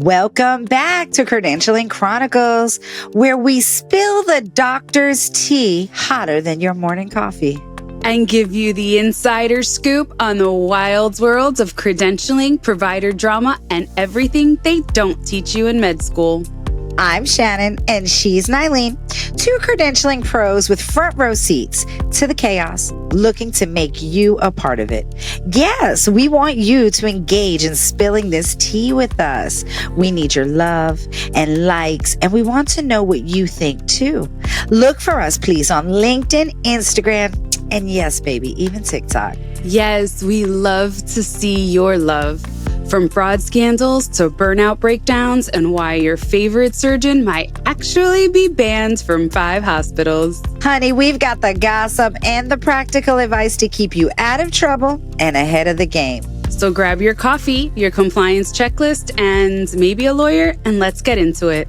Welcome back to Credentialing Chronicles, where we spill the doctor's tea hotter than your morning coffee. And give you the insider scoop on the wild worlds of credentialing, provider drama, and everything they don't teach you in med school. I'm Shannen, and she's Nyleen, two credentialing pros with front row seats to the chaos, looking to make you a part of it. Yes, we want you to engage in spilling this tea with us. We need your love and likes, and we want to know what you think too. Look for us, please, on LinkedIn, Instagram, and yes, baby, even TikTok. Yes, we love to see your love. From fraud scandals to burnout breakdowns and why your favorite surgeon might actually be banned from 5 hospitals. Honey, we've got the gossip and the practical advice to keep you out of trouble and ahead of the game. So grab your coffee, your compliance checklist, and maybe a lawyer, and let's get into it.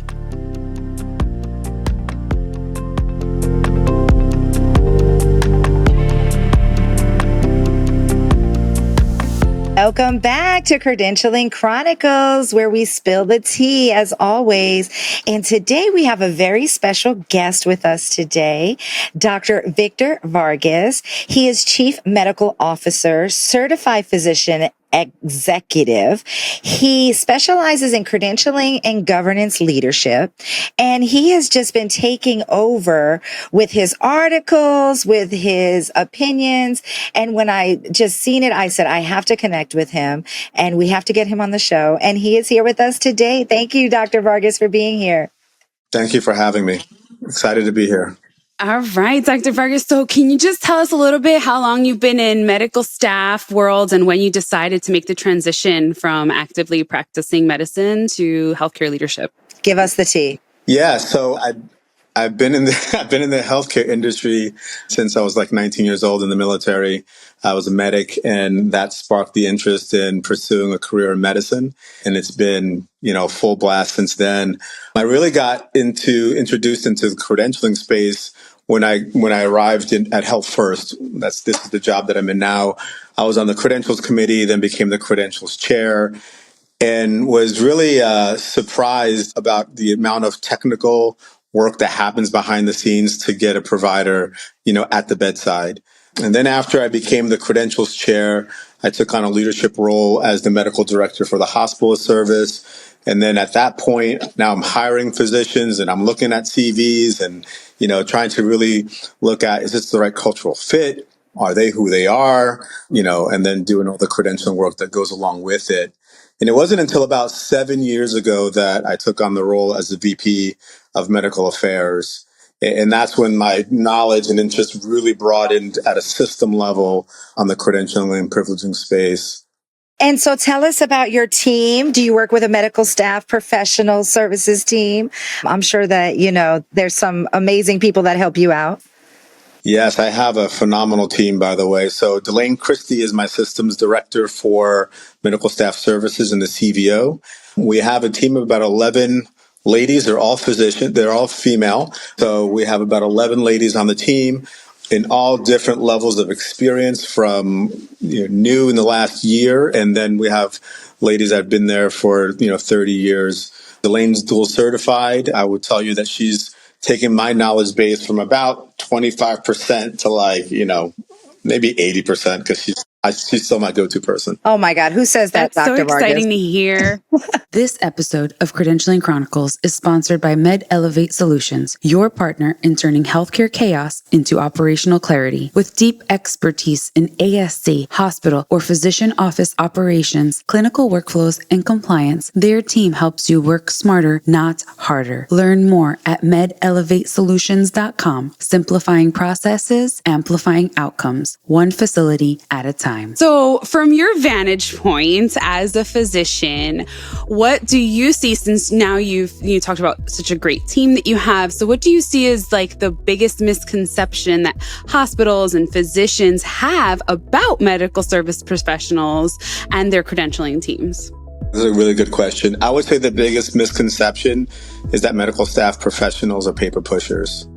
Welcome back to Credentialing Chronicles, where we spill the tea as always. And today we have a very special guest with us today, Dr. Victor Vargas. He is Chief Medical Officer, Certified Physician Executive. He specializes in credentialing and governance leadership, and he has just been taking over with his articles, with his opinions. And when I just seen it, I said, I have to connect with him and we have to get him on the show. And he is here with us today. Thank you, Dr. Vargas, for being here. Thank you for having me. Excited to be here. All right, Dr. Vargas. So can you just tell us a little bit how long you've been in medical staff world and when you decided to make the transition from actively practicing medicine to healthcare leadership? Give us the tea. Yeah, so I've been in the healthcare industry since I was like 19 years old in the military. I was a medic, and that sparked the interest in pursuing a career in medicine. And it's been, full blast since then. I really got introduced into the credentialing space when I arrived at Health First. This is the job that I'm in now. I was on the credentials committee, then became the credentials chair, and was really surprised about the amount of technical work that happens behind the scenes to get a provider, at the bedside. And then after I became the credentials chair, I took on a leadership role as the medical director for the hospital service. And then at that point, now I'm hiring physicians and I'm looking at CVs and, trying to really look at, is this the right cultural fit? Are they who they are? And then doing all the credentialing work that goes along with it. And it wasn't until about 7 years ago that I took on the role as the VP of Medical Affairs. And that's when my knowledge and interest really broadened at a system level on the credentialing and privileging space. And so tell us about your team. Do you work with a medical staff professional services team? I'm sure that, there's some amazing people that help you out. Yes, I have a phenomenal team, by the way. So Delane Christie is my systems director for medical staff services in the CVO. We have a team of about 11 ladies. They're all physicians. They're all female. So we have about 11 ladies on the team in all different levels of experience from new in the last year. And then we have ladies that have been there for 30 years. Delane's dual certified. I would tell you that she's taken my knowledge base from about 25% to maybe 80% because she's still my go-to person. Oh my God. Who says that, That's Dr. so Vargas? exciting to hear. This episode of Credentialing Chronicles is sponsored by Med Elevate Solutions, your partner in turning healthcare chaos into operational clarity. With deep expertise in ASC, hospital, or physician office operations, clinical workflows, and compliance, their team helps you work smarter, not harder. Learn more at medelevatesolutions.com. Simplifying processes, amplifying outcomes, one facility at a time. So from your vantage point as a physician, what do you see, since now you talked about such a great team that you have? So what do you see as like the biggest misconception that hospitals and physicians have about medical service professionals and their credentialing teams? This is a really good question. I would say the biggest misconception is that medical staff professionals are paper pushers,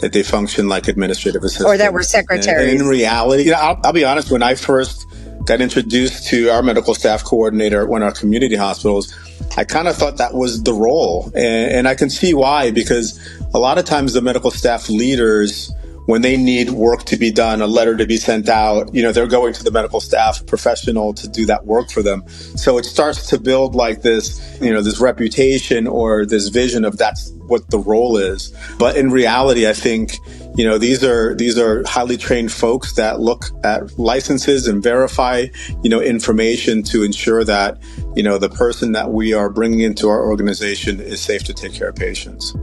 that they function like administrative assistants. Or that we're secretaries. And in reality, I'll be honest, when I first got introduced to our medical staff coordinator at one of our community hospitals, I kind of thought that was the role. And I can see why, because a lot of times the medical staff leaders, when they need work to be done, a letter to be sent out, they're going to the medical staff professional to do that work for them. So it starts to build like this, this reputation or this vision of that's what the role is. But in reality, I think, these are highly trained folks that look at licenses and verify, information to ensure that, the person that we are bringing into our organization is safe to take care of patients.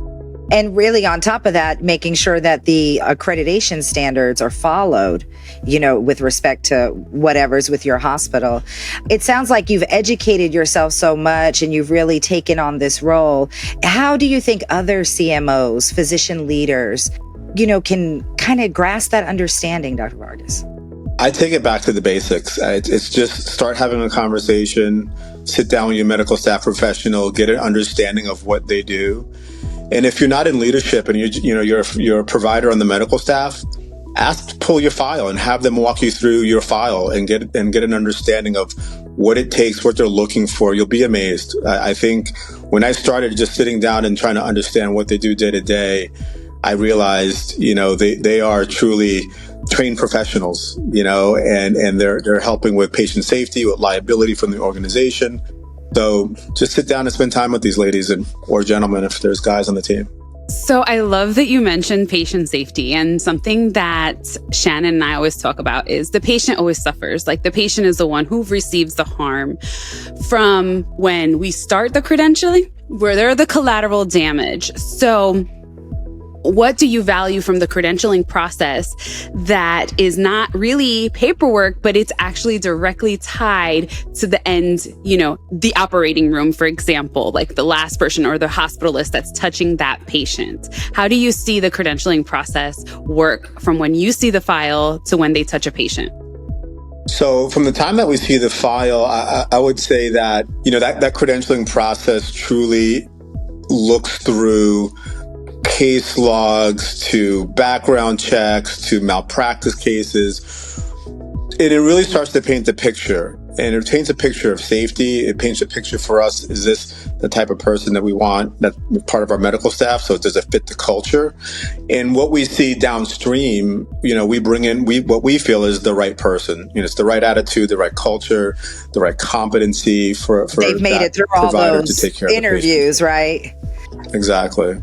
And really on top of that, making sure that the accreditation standards are followed, with respect to whatever's with your hospital. It sounds like you've educated yourself so much and you've really taken on this role. How do you think other CMOs, physician leaders, can kind of grasp that understanding, Dr. Vargas? I take it back to the basics. It's just start having a conversation, sit down with your medical staff professional, get an understanding of what they do. And if you're not in leadership and you're a provider on the medical staff, ask to pull your file and have them walk you through your file and get an understanding of what it takes, what they're looking for. You'll be amazed. I think when I started just sitting down and trying to understand what they do day to day, I realized, they are truly trained professionals, and they're helping with patient safety, with liability from the organization. So just sit down and spend time with these ladies or gentlemen if there's guys on the team. So I love that you mentioned patient safety, and something that Shannen and I always talk about is the patient always suffers. Like the patient is the one who receives the harm from when we start the credentialing, where they're the collateral damage. So what do you value from the credentialing process that is not really paperwork, but it's actually directly tied to the end, the operating room, for example, like the last person or the hospitalist that's touching that patient? How do you see the credentialing process work from when you see the file to when they touch a patient? So from the time that we see the file, I would say that, that credentialing process truly looks through case logs to background checks to malpractice cases. And it really starts to paint the picture. And it paints a picture of safety. It paints a picture for us. Is this the type of person that we want that's part of our medical staff? So does it fit the culture? And what we see downstream, we bring in what we feel is the right person. It's the right attitude, the right culture, the right competency for they've made it through all those to take care interviews, right? Exactly.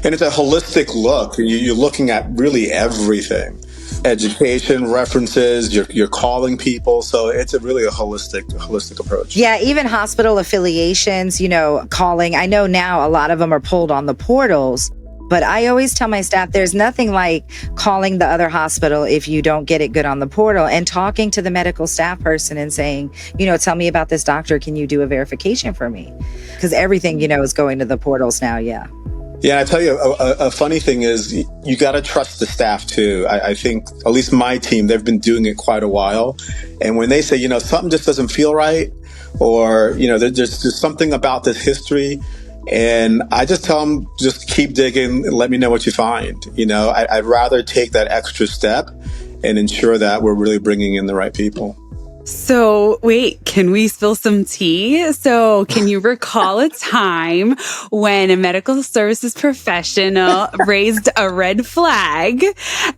And it's a holistic look. You're looking at really everything. Education, references, you're calling people. So it's really a holistic approach. Yeah, even hospital affiliations, calling. I know now a lot of them are pulled on the portals, but I always tell my staff there's nothing like calling the other hospital if you don't get it good on the portal and talking to the medical staff person and saying, tell me about this doctor. Can you do a verification for me? Because everything, is going to the portals now. Yeah. Yeah, I tell you, a funny thing is you got to trust the staff too. I think, at least my team, they've been doing it quite a while. And when they say, something just doesn't feel right, or, there's something about this history, and I just tell them, just keep digging and let me know what you find. I'd rather take that extra step and ensure that we're really bringing in the right people. So wait, can we spill some tea? So can you recall a time when a medical services professional raised a red flag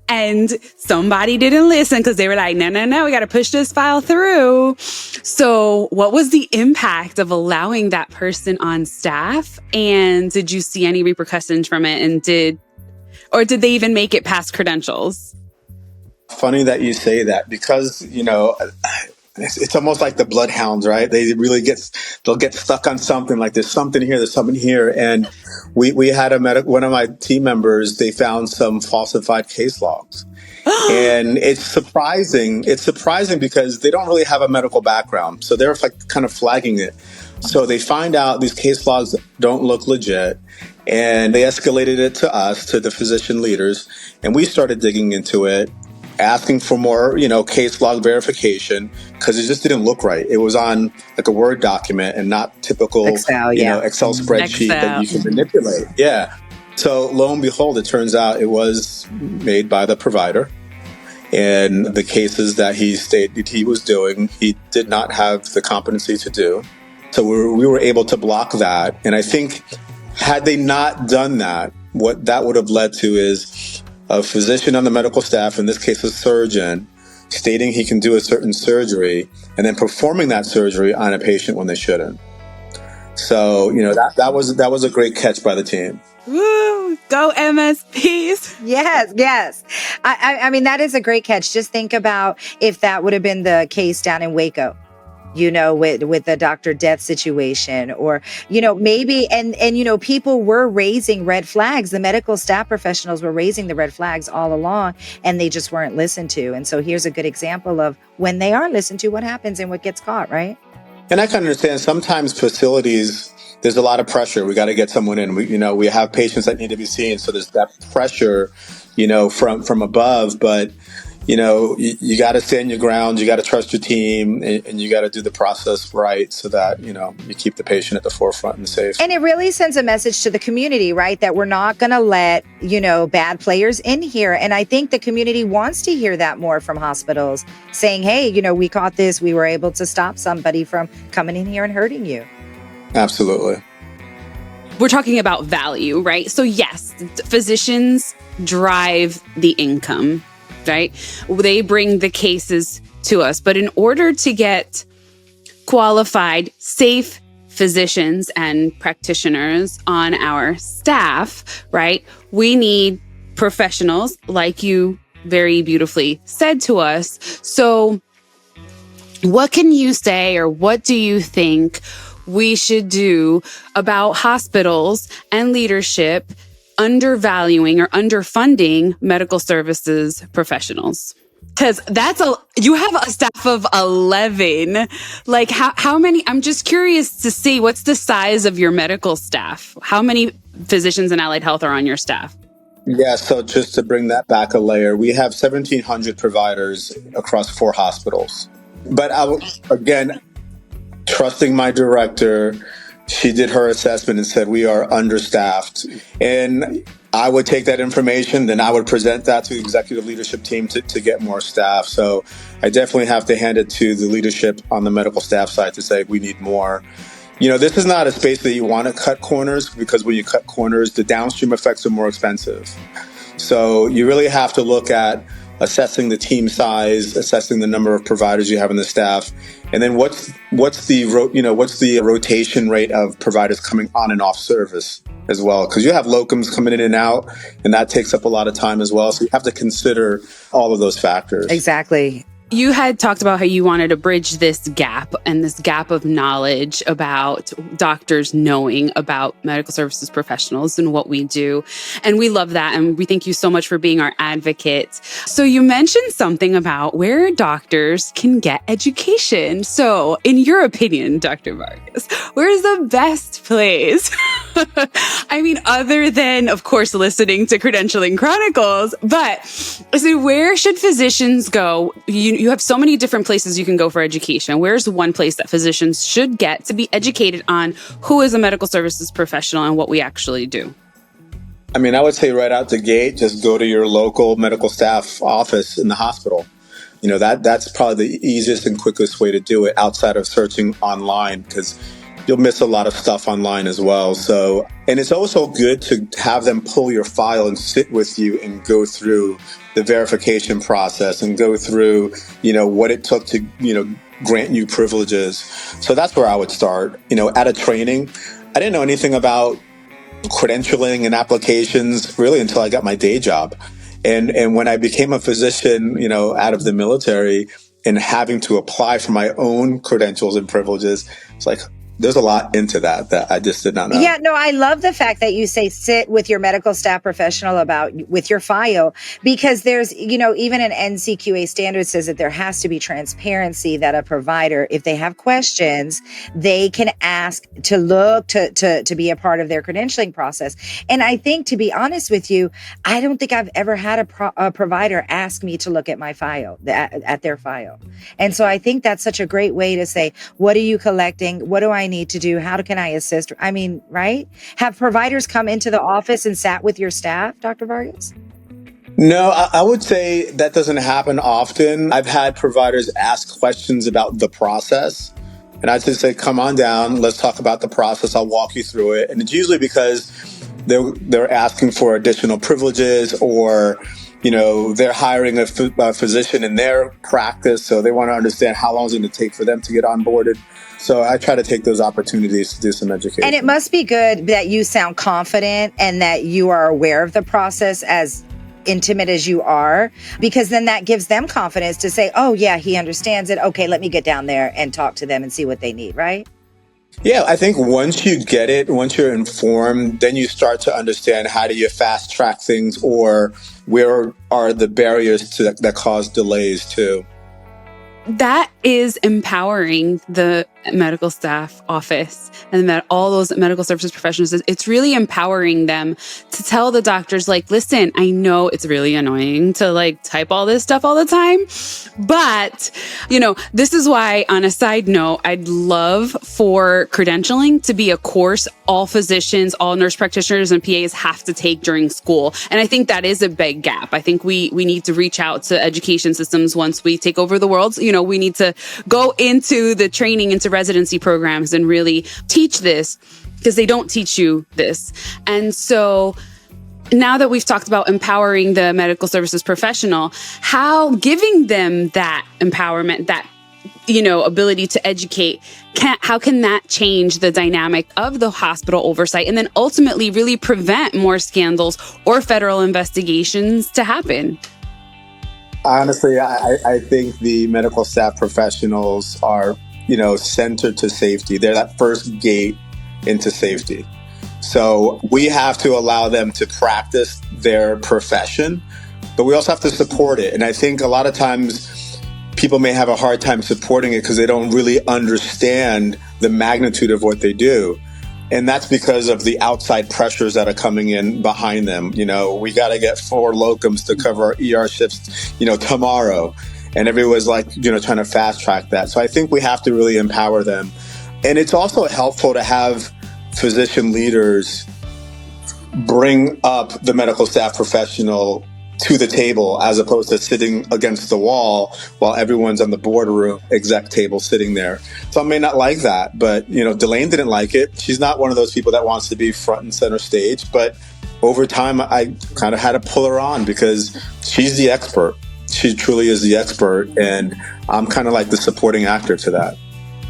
and somebody didn't listen because they were like, no, we got to push this file through. So what was the impact of allowing that person on staff? And did you see any repercussions from it? And did they even make it past credentials? Funny that you say that, because, it's almost like the bloodhounds, right? They'll get stuck on something, like there's something here. And we had one of my team members, they found some falsified case logs. And it's surprising because they don't really have a medical background. So they're like kind of flagging it. So they find out these case logs don't look legit, and they escalated it to us, to the physician leaders. And we started digging into it, asking for more, case log verification, because it just didn't look right. It was on like a Word document and not typical Excel spreadsheet that you can manipulate. Yeah. So lo and behold, it turns out it was made by the provider. And the cases that he stated he was doing, he did not have the competency to do. So we were able to block that. And I think had they not done that, what that would have led to is a physician on the medical staff, in this case a surgeon, stating he can do a certain surgery and then performing that surgery on a patient when they shouldn't. So, that was a great catch by the team. Woo! Go MSPs. Yes. I mean, that is a great catch. Just think about if that would have been the case down in Waco, with the doctor death situation, or, maybe, and, people were raising red flags. The medical staff professionals were raising the red flags all along, and they just weren't listened to. And so here's a good example of when they are listened to, what happens and what gets caught, right? And I can understand sometimes facilities, there's a lot of pressure. We got to get someone in. We have patients that need to be seen. So there's that pressure, from above. But, you got to stand your ground. You got to trust your team, and you got to do the process right so that, you keep the patient at the forefront and safe. And it really sends a message to the community, right? That we're not going to let, bad players in here. And I think the community wants to hear that more from hospitals saying, hey, we caught this. We were able to stop somebody from coming in here and hurting you. Absolutely. We're talking about value, right? So yes, physicians drive the income, right? They bring the cases to us. But in order to get qualified, safe physicians and practitioners on our staff, right, we need professionals like you very beautifully said to us. So what can you say, or what do you think we should do about hospitals and leadership undervaluing or underfunding medical services professionals? Because you have a staff of 11. Like how many? I'm just curious to see what's the size of your medical staff. How many physicians in allied health are on your staff? Yeah, so just to bring that back a layer, we have 1,700 providers across 4 hospitals. But again, trusting my director, she did her assessment and said we are understaffed. And I would take that information, then I would present that to the executive leadership team to get more staff. So I definitely have to hand it to the leadership on the medical staff side to say we need more. This is not a space that you want to cut corners, because when you cut corners, the downstream effects are more expensive. So you really have to look at assessing the team size, assessing the number of providers you have in the staff, and then what's the rotation rate of providers coming on and off service as well, because you have locums coming in and out, and that takes up a lot of time as well. So you have to consider all of those factors. Exactly. You had talked about how you wanted to bridge this gap and this gap of knowledge about doctors knowing about medical services professionals and what we do. And we love that. And we thank you so much for being our advocate. So you mentioned something about where doctors can get education. So in your opinion, Dr. Vargas, where's the best place? I mean, other than, of course, listening to Credentialing Chronicles, but so where should physicians go? You have so many different places you can go for education. Where's one place that physicians should get to be educated on who is a medical services professional and what we actually do? I mean, I would say right out the gate, just go to your local medical staff office in the hospital. That's probably the easiest and quickest way to do it outside of searching online, because you'll miss a lot of stuff online as well. So, and it's also good to have them pull your file and sit with you and go through the verification process and go through, what it took to, grant you privileges. So that's where I would start. At a training, I didn't know anything about credentialing and applications really until I got my day job. And when I became a physician, out of the military and having to apply for my own credentials and privileges, it's like, there's a lot into that I just did not know. Yeah, no, I love the fact that you say sit with your medical staff professional with your file, because there's, even an NCQA standard says that there has to be transparency, that a provider, if they have questions, they can ask to look to be a part of their credentialing process. And I think, to be honest with you, I don't think I've ever had a provider ask me to look at my file, at their file. And so I think that's such a great way to say, what are you collecting? What do I need to do? How can I assist? I mean, right? Have providers come into the office and sat with your staff, Dr. Vargas? No, I would say that doesn't happen often. I've had providers ask questions about the process. And I just say, come on down, let's talk about the process. I'll walk you through it. And it's usually because they're asking for additional privileges, or they're hiring a physician in their practice, so they want to understand how long it's going to take for them to get onboarded. So I try to take those opportunities to do some education. And it must be good that you sound confident and that you are aware of the process, as intimate as you are, because then that gives them confidence to say, oh yeah, he understands it. Okay, let me get down there and talk to them and see what they need, right? Yeah, I think once you get it, once you're informed, then you start to understand how do you fast track things, or where are the barriers that cause delays too. That is empowering the medical staff office and all those medical services professionals. It's really empowering them to tell the doctors, like, listen, I know it's really annoying to type all this stuff all the time, but this is why, on a side note, I'd love for credentialing to be a course all physicians, all nurse practitioners and PAs have to take during school. And I think that is a big gap. I think we need to reach out to education systems once we take over the world. We need to go into the training, into residency programs, and really teach this, because they don't teach you this. And so now that we've talked about empowering the medical services professional, how giving them that empowerment, that ability to educate, how can that change the dynamic of the hospital oversight, and then ultimately really prevent more scandals or federal investigations to happen? Honestly, I think the medical staff professionals are, centered to safety. They're that first gate into safety. So we have to allow them to practice their profession, but we also have to support it. And I think a lot of times people may have a hard time supporting it because they don't really understand the magnitude of what they do. And that's because of the outside pressures that are coming in behind them. We got to get 4 locums to cover our ER shifts, tomorrow. And everyone's trying to fast track that. So I think we have to really empower them. And it's also helpful to have physician leaders bring up the medical staff professional to the table, as opposed to sitting against the wall while everyone's on the boardroom exec table sitting there. Some may not like that, but Delane didn't like it. She's not one of those people that wants to be front and center stage, but over time I kind of had to pull her on because she's the expert. She truly is the expert, and I'm kind of like the supporting actor to that.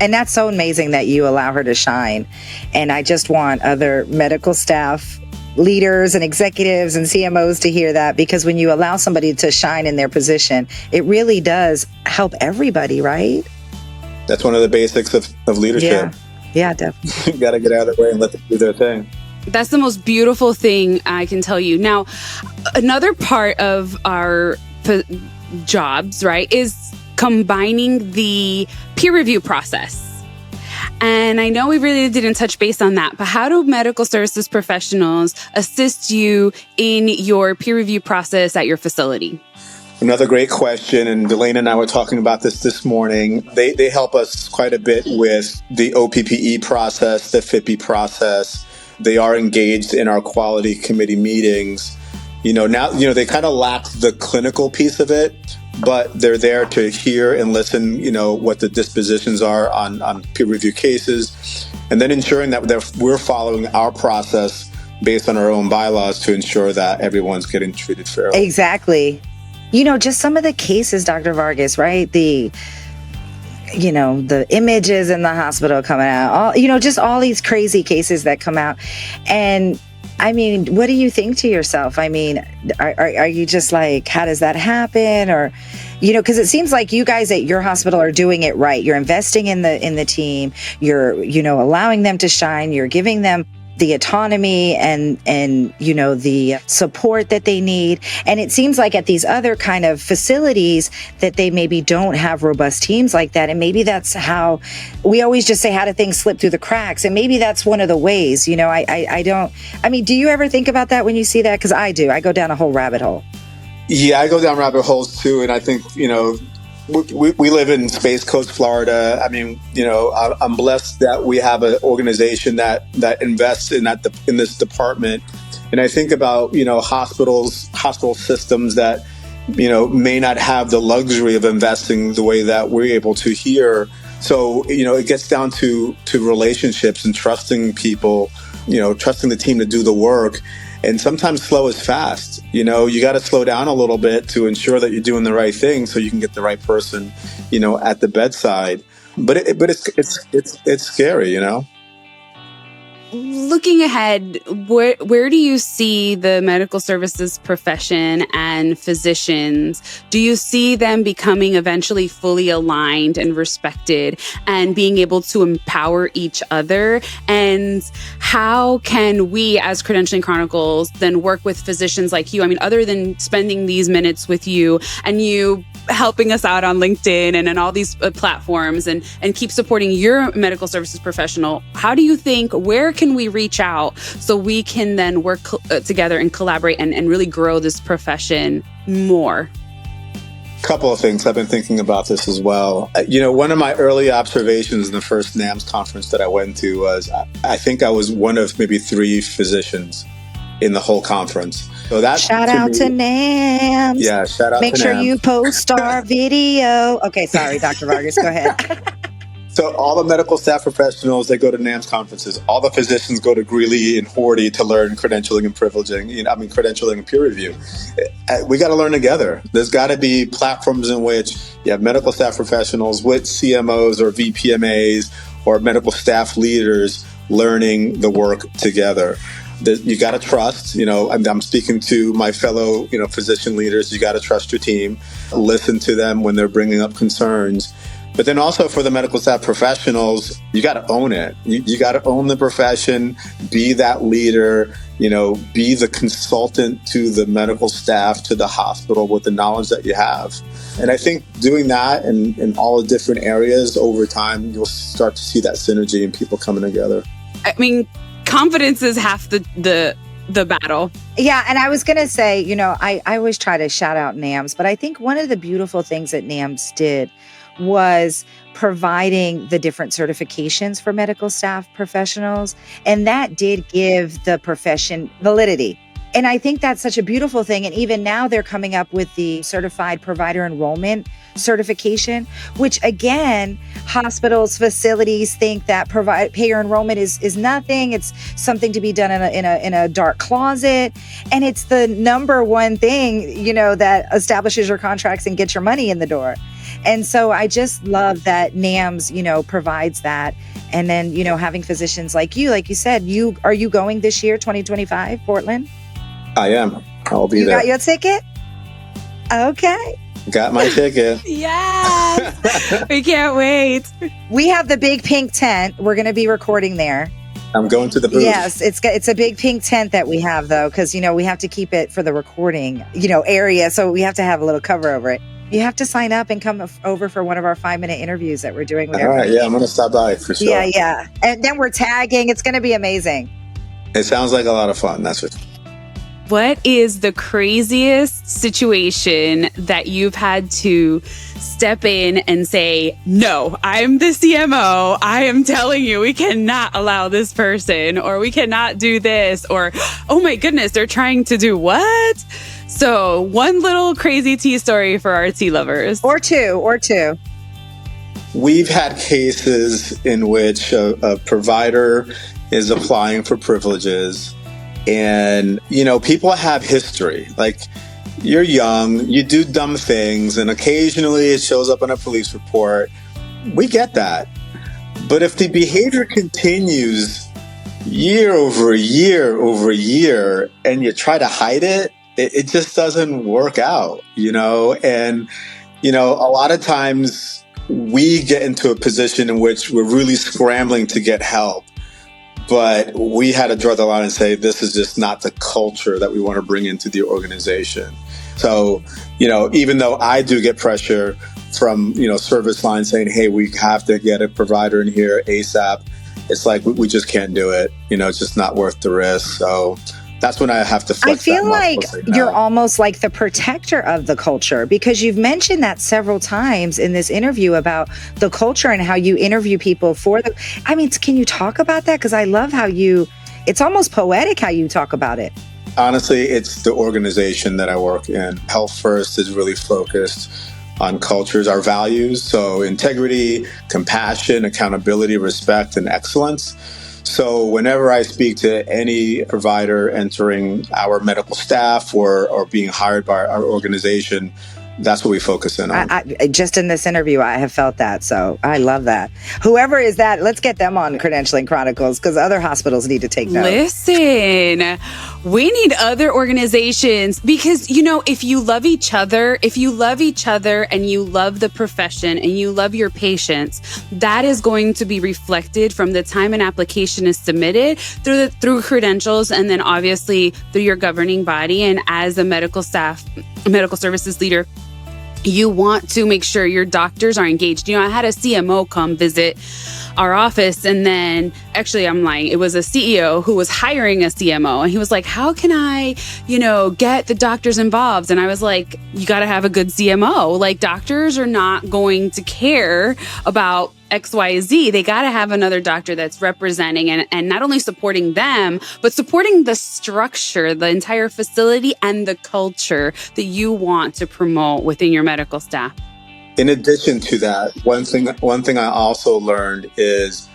And that's so amazing that you allow her to shine. And I just want other medical staff leaders and executives and CMOs to hear that, because when you allow somebody to shine in their position, it really does help everybody, right? That's one of the basics of leadership. Yeah, definitely. You got to get out of the way and let them do their thing. That's the most beautiful thing I can tell you. Now, another part of our jobs, right, is combining the peer review process. And I know we really didn't touch base on that, but how do medical services professionals assist you in your peer review process at your facility? Another great question, and Delane and I were talking about this morning. They help us quite a bit with the OPPE process, the FIPE process. They are engaged in our quality committee meetings. Now, they kind of lack the clinical piece of it, but they're there to hear and listen, what the dispositions are on peer review cases, and then ensuring that we're following our process based on our own bylaws to ensure that everyone's getting treated fairly. Exactly. Just some of the cases, Dr. Vargas, right? The images in the hospital coming out, just all these crazy cases that come out. And I mean, what do you think to yourself? I mean, are you just like, how does that happen? Or, because it seems like you guys at your hospital are doing it right. You're investing in the team. You're, allowing them to shine. You're giving them the autonomy and the support that they need. And it seems like at these other kind of facilities that they maybe don't have robust teams like that. And maybe that's how we always just say, how do things slip through the cracks? And maybe that's one of the ways. Do you ever think about that when you see that? Because I do. I go down a whole rabbit hole. Yeah, I go down rabbit holes too. And I think, We live in Space Coast, Florida. I mean, I'm blessed that we have an organization that invests in this department. And I think about, hospital systems that, may not have the luxury of investing the way that we're able to here. So, it gets down to relationships and trusting people, trusting the team to do the work. And sometimes slow is fast. You got to slow down a little bit to ensure that you're doing the right thing so you can get the right person, at the bedside. But it's scary, Looking ahead, where do you see the medical services profession and physicians? Do you see them becoming eventually fully aligned and respected and being able to empower each other? And how can we as Credentialing Chronicles then work with physicians like you? I mean, other than spending these minutes with you and you helping us out on LinkedIn and on all these platforms and keep supporting your medical services professional, how do you think, where can we reach out so we can then work together and collaborate and really grow this profession more? Couple of things. I've been thinking about this as well. One of my early observations in the first NAMS conference that I went to was I think I was one of maybe 3 physicians in the whole conference. So that shout out to NAMS. Yeah, shout out Make to sure NAMS. you post our video. Okay, sorry, Dr. Vargas, go ahead. So all the medical staff professionals, they go to NAMS conferences. All the physicians go to Greeley and Horty to learn credentialing and privileging, credentialing and peer review. We got to learn together. There's got to be platforms in which you have medical staff professionals with CMOs or VPMAs or medical staff leaders learning the work together. You got to trust, I'm speaking to my fellow, physician leaders. You got to trust your team, listen to them when they're bringing up concerns. But then also for the medical staff professionals, you got to own it. You got to own the profession, be that leader, be the consultant to the medical staff, to the hospital with the knowledge that you have. And I think doing that in all the different areas over time, you'll start to see that synergy and people coming together. I mean, confidence is half the battle. Yeah. And I was going to say, I always try to shout out NAMS, but I think one of the beautiful things that NAMS did was providing the different certifications for medical staff professionals. And that did give the profession validity. And I think that's such a beautiful thing. And even now they're coming up with the certified provider enrollment certification, which again, hospitals, facilities think that payer enrollment is nothing. It's something to be done in a dark closet. And it's the number one thing, that establishes your contracts and gets your money in the door. And so I just love that NAMS, provides that. And then, having physicians like you said, are you going this year, 2025, Portland? I am. I'll be there. You got your ticket? Okay. Got my ticket. Yes. We can't wait. We have the big pink tent. We're going to be recording there. I'm going to the booth. Yes, it's a big pink tent that we have, though, because, we have to keep it for the recording, area. So we have to have a little cover over it. You have to sign up and come over for one of our 5-minute interviews that we're doing with All right, yeah, I'm going to stop by for sure. Yeah. And then we're tagging. It's going to be amazing. It sounds like a lot of fun. That's what. What is the craziest situation that you've had to step in and say, no, I'm the CMO. I am telling you, we cannot allow this person, or we cannot do this, or, oh my goodness, they're trying to do what? So one little crazy tea story for our tea lovers. Or two. We've had cases in which a provider is applying for privileges. And, people have history. Like, you're young, you do dumb things, and occasionally it shows up on a police report. We get that. But if the behavior continues year over year over year, and you try to hide it, it just doesn't work out, And, a lot of times we get into a position in which we're really scrambling to get help. But we had to draw the line and say, this is just not the culture that we want to bring into the organization. So, even though I do get pressure from, service line saying, hey, we have to get a provider in here ASAP, it's like, we just can't do it. It's just not worth the risk. So that's when I have to I flex that feel muscle. like Say, you're no. almost like the protector of the culture, because you've mentioned that several times in this interview about the culture and how you interview people for the, I mean, can you talk about that? Because I love how it's almost poetic how you talk about it. Honestly, it's the organization that I work in. Health First is really focused on cultures, our values. So integrity, compassion, accountability, respect, and excellence. So whenever I speak to any provider entering our medical staff or being hired by our organization, that's what we focus in on. Just in this interview, I have felt that. So I love that. Whoever is that, let's get them on Credentialing Chronicles, because other hospitals need to take note. Listen, we need other organizations because, if you love each other and you love the profession and you love your patients, that is going to be reflected from the time an application is submitted through credentials, and then obviously through your governing body. And as a medical services leader, you want to make sure your doctors are engaged. I had a CMO come visit our office, and then actually I'm lying, it was a CEO who was hiring a CMO, and he was like, how can I, get the doctors involved? And I was like, you got to have a good CMO. Like, doctors are not going to care about XYZ. They got to have another doctor that's representing and not only supporting them, but supporting the structure, the entire facility, and the culture that you want to promote within your medical staff. In addition to that, one thing I also learned is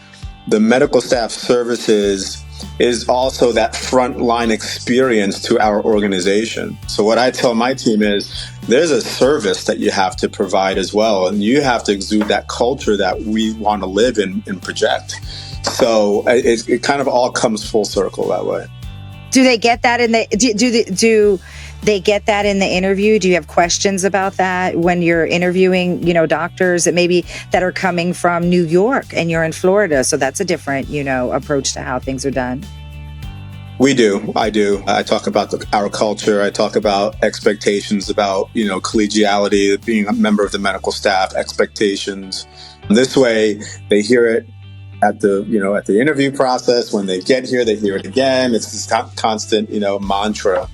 the medical staff services is also that frontline experience to our organization. So what I tell my team is there's a service that you have to provide as well, and you have to exude that culture that we want to live in and project. So it kind of all comes full circle that way. Do they get that in the do they get that in the interview? Do you have questions about that when you're interviewing, doctors that are coming from New York and you're in Florida? So that's a different, approach to how things are done. We do. I do. I talk about our culture. I talk about expectations about, collegiality, being a member of the medical staff, expectations. This way they hear it at the interview process. When they get here, they hear it again. It's this constant, mantra.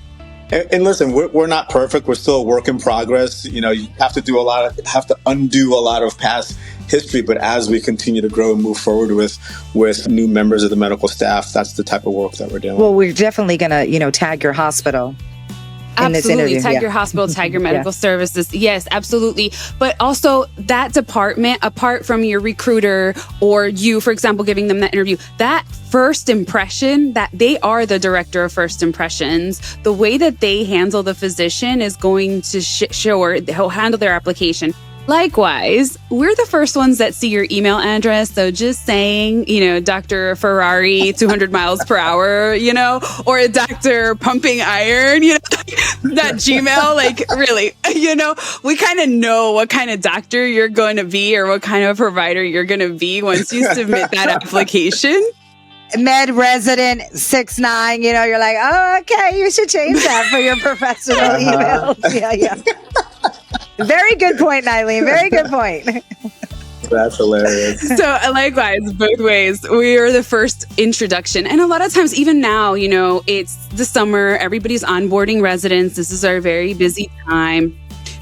And listen, we're not perfect. We're still a work in progress. You have to undo a lot of past history. But as we continue to grow and move forward with new members of the medical staff, that's the type of work that we're doing. Well, we're definitely going to, tag your hospital. Absolutely. Tag your hospital, tag your medical services. Yes, absolutely. But also that department, apart from your recruiter or you, for example, giving them that interview, that first impression, that they are the director of first impressions. The way that they handle the physician is going to show or they'll handle their application. Likewise, we're the first ones that see your email address. So just saying, Dr. Ferrari, 200 miles per hour, or a Dr. Pumping Iron, that Gmail, really, we kind of know what kind of doctor you're going to be or what kind of provider you're going to be once you submit that application. Med resident 6'9", you're like, oh, okay, you should change that for your professional emails. Yeah. Very good point, Nyleen. Very good point. That's hilarious. So likewise, both ways, we are the first introduction. And a lot of times, even now, it's the summer, everybody's onboarding residents. This is our very busy time.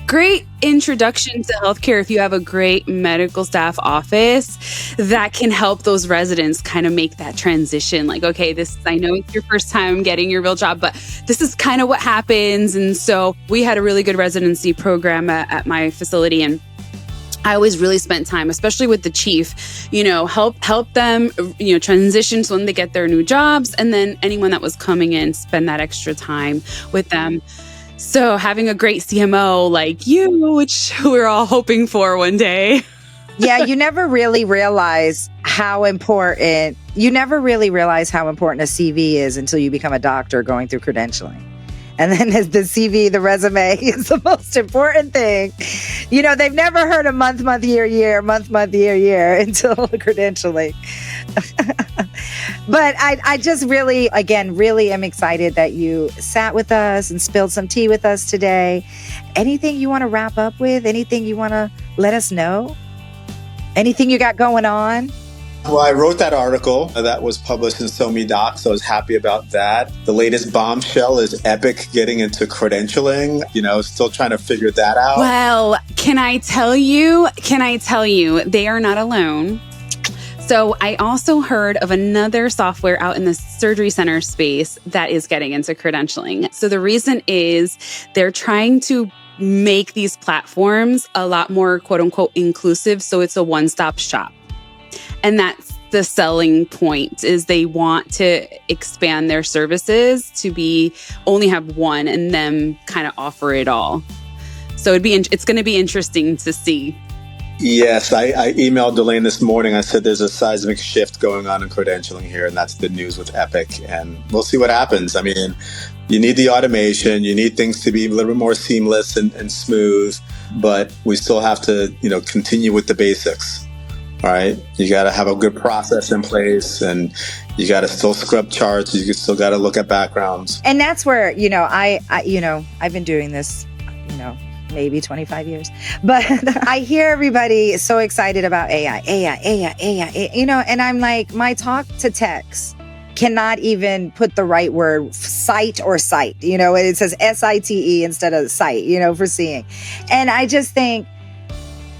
Great introduction to healthcare if you have a great medical staff office that can help those residents kind of make that transition. Like, okay, I know it's your first time getting your real job, but this is kind of what happens. And so we had a really good residency program at my facility, and I always really spent time, especially with the chief, help them, transition when they get their new jobs. And then anyone that was coming in, spend that extra time with them. So having a great CMO like you, which we're all hoping for one day. Yeah, you never really realize how important a CV is until you become a doctor going through credentialing. And then the CV, the resume is the most important thing. They've never heard of month, year, year until credentialing. But I just really am excited that you sat with us and spilled some tea with us today. Anything you want to wrap up with? Anything you want to let us know? Anything you got going on? Well, I wrote that article that was published in SoMe so I was happy about that. The latest bombshell is Epic getting into credentialing, still trying to figure that out. Well, can I tell you, they are not alone. So I also heard of another software out in the surgery center space that is getting into credentialing. So the reason is they're trying to make these platforms a lot more quote unquote inclusive. So it's a one-stop shop. And that's the selling point, is they want to expand their services to be only have one and then kind of offer it all. So it's going to be interesting to see. Yes, I emailed Delane this morning. I said there's a seismic shift going on in credentialing here, and that's the news with Epic. And we'll see what happens. I mean, you need the automation. You need things to be a little bit more seamless and smooth, but we still have to, continue with the basics. All right. You got to have a good process in place, and you got to still scrub charts. You still got to look at backgrounds. And that's where, I've been doing this, maybe 25 years, but I hear everybody so excited about AI, and I'm like, my talk to text cannot even put the right word, site. It says SITE instead of site, for seeing. And I just think,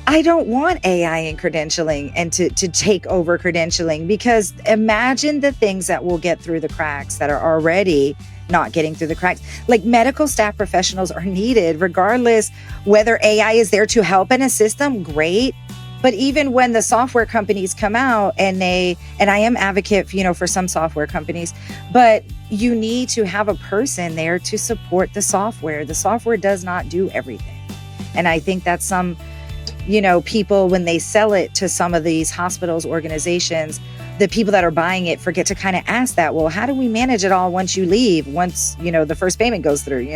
I don't want AI in credentialing and to take over credentialing, because imagine the things that will get through the cracks that are already not getting through the cracks. Like, medical staff professionals are needed regardless whether AI is there to help and assist them, great. But even when the software companies come out and I am advocate, for some software companies, but you need to have a person there to support the software. The software does not do everything. And I think that's some people, when they sell it to some of these hospitals, organizations, the people that are buying it forget to kind of ask that, well, how do we manage it all once you leave, once, the first payment goes through,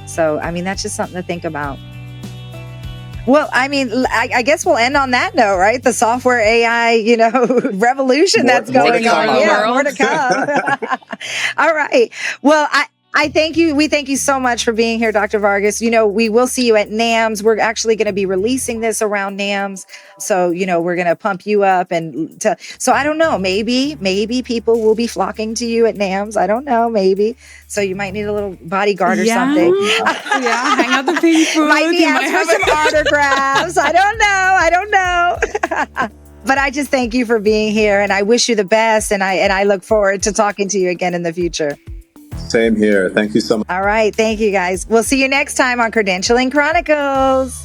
So, I mean, that's just something to think about. Well, I mean, I guess we'll end on that note, right? The software AI, revolution that's going on. Yeah, more to come. All right. Well, I thank you. We thank you so much for being here, Dr. Vargas. We will see you at NAMS. We're actually going to be releasing this around NAMS. So, we're going to pump you up so I don't know, maybe people will be flocking to you at NAMS. I don't know, maybe. So you might need a little bodyguard or something. Yeah, hang out the pink food. Might be asked for some autographs. I don't know. But I just thank you for being here, and I wish you the best. And I look forward to talking to you again in the future. Same here. Thank you so much. All right. Thank you, guys. We'll see you next time on Credentialing Chronicles.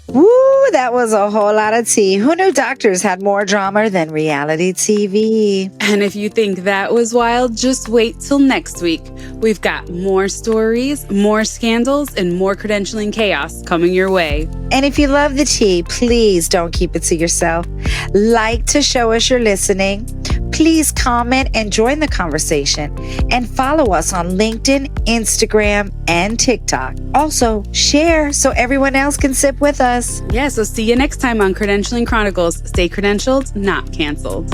Woo, that was a whole lot of tea. Who knew doctors had more drama than reality TV? And if you think that was wild, just wait till next week. We've got more stories, more scandals, and more credentialing chaos coming your way. And if you love the tea, please don't keep it to yourself. Like to show us you're listening. Please comment and join the conversation, and follow us on LinkedIn, Instagram, and TikTok. Also, share so everyone else can sip with us. Yeah, so see you next time on Credentialing Chronicles. Stay credentialed, not canceled.